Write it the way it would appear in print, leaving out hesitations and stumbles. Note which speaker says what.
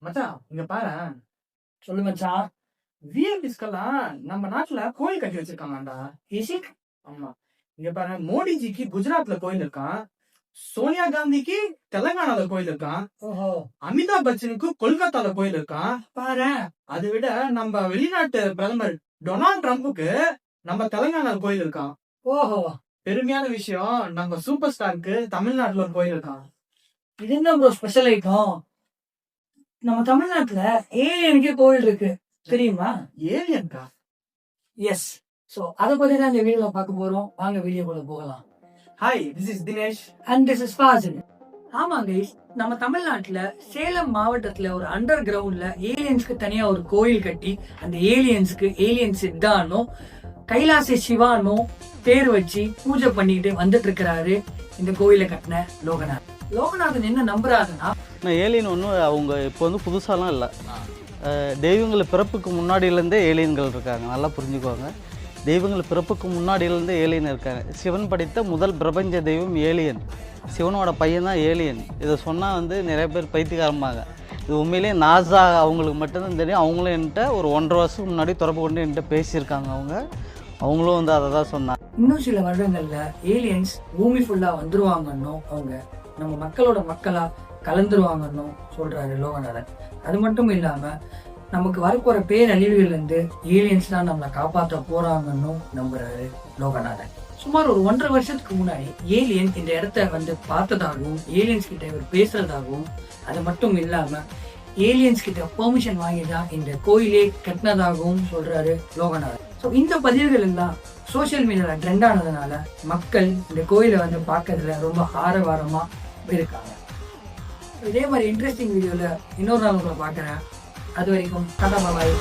Speaker 1: மச்சான் இங்க பாரு,
Speaker 2: சொல்லு மச்சான்.
Speaker 1: விஐபிஸ்க்கெல்லாம் நம்ம நாட்டுல கோயில் கட்டி வச்சிருக்காங்கடா.
Speaker 2: இசிக்
Speaker 1: ஆமா, இங்க பாரு, மோடிஜிக்கு குஜராத்ல கோயில் இருக்கான், சோனியா காந்திக்கு தெலங்கானால கோயில் இருக்கான்,
Speaker 2: ஓஹோ
Speaker 1: அமிதாப் பச்சனுக்கு கொல்கத்தால கோயில் இருக்கான்.
Speaker 2: பாரு.
Speaker 1: அதை விட நம்ம வெளிநாட்டு பிரதமர் டொனால்ட் ட்ரம்புக்கு நம்ம தெலங்கானால கோயில் இருக்கான்.
Speaker 2: ஓஹோ
Speaker 1: பெருமையான விஷயம், நம்ம சூப்பர் ஸ்டாருக்கு தமிழ்நாட்டுல ஒரு கோயில் இருக்கான்.
Speaker 2: இது என்ன ப்ரோ ஸ்பெஷல் ஐட்டம்? நம்ம தமிழ்நாட்டுல ஏலியனுக்கே கோவில் இருக்கு தெரியுமா?
Speaker 1: ஏலியன்கா?
Speaker 2: எஸ். சோ அதை பத்தி தான் இந்த வீடியோல பார்க்க போறோம். வாங்க வீடியோக்குள்ள போகலாம்.
Speaker 1: Hi, this is Dinesh
Speaker 2: and this is Fazil. ஆமா கைஸ், நம்ம தமிழ்நாட்டுல சேலம் மாவட்டத்துல ஒரு அண்டர் கிரவுண்ட்ல ஏலியன்ஸ்க்கு தனியா ஒரு கோயில் கட்டி அந்த ஏலியன்ஸ்க்கு ஏலியன் சித்தானோ கைலாசி சிவானோ பேர் வச்சு பூஜை பண்ணிட்டு வந்துட்டு இருக்கிறாரு இந்த கோயிலை கட்டின லோகநாத். லோகநாதன் என்ன நம்புறாருன்னா,
Speaker 3: ஏலியன் ஒன்றும் அவங்க இப்போ வந்து புதுசாலாம் இல்லை. தெய்வங்கள் பிறப்புக்கு முன்னாடியிலேருந்தே ஏலியன்கள் இருக்காங்க. நல்லா புரிஞ்சுக்குவாங்க. தெய்வங்கள் பிறப்புக்கு முன்னாடியிலேருந்தே ஏலியன் இருக்காங்க. சிவன் படைத்த முதல் பிரபஞ்ச தெய்வம் ஏலியன். சிவனோட பையன் தான் ஏலியன். இதை சொன்னால் வந்து நிறைய பேர் பைத்தியக்காரமாங்க. இது உண்மையிலேயே நாசா அவங்களுக்கு மட்டும்தான் தெரியும். அவங்களும் என்கிட்ட ஒரு 1.5 வருஷத்துக்கு முன்னாடி தொடர்பு கொண்டு என்கிட்ட பேசியிருக்காங்க. அவங்களும் வந்து அதை தான் சொன்னாங்க.
Speaker 2: இன்னும் சில வருடங்கள்ல ஏலியன்ஸ் பூமி ஃபுல்லா வந்துருவாங்கன்னு, அவங்க நம்ம மக்களோட மக்களா கலந்துருவாங்கன்னு சொல்றாரு லோகநாதன். அது மட்டும் இல்லாம நமக்கு வரப்போற பேரழிவுகள் இருந்து ஏலியன்ஸ் தான் நம்மளை காப்பாற்ற போறாங்கன்னு நம்புறாரு லோகநாதன். சுமார் ஒரு 1.5 வருஷத்துக்கு முன்னாடி ஏலியன் இந்த இடத்த வந்து பார்த்ததாகவும் ஏலியன்ஸ் கிட்ட இவர் பேசுறதாகவும், அது மட்டும் இல்லாம ஏலியன்ஸ் கிட்ட பெர்மிஷன் வாங்கி தான் இந்த கோயிலே கட்டினதாகவும் சொல்றாரு லோகநாதன். ஸோ இந்த பதிவுகள் எல்லாம் சோசியல் மீடியாவில் ட்ரெண்ட் ஆனதுனால மக்கள் இந்த கோயிலை வந்து பார்க்கறதுல ரொம்ப ஆரவாரமா இருக்காங்க. இதே மாதிரி இன்ட்ரெஸ்டிங் வீடியோவில் இன்னொரு நாள் உங்களை பார்க்குறேன். அது வரைக்கும் டாடா பாய்.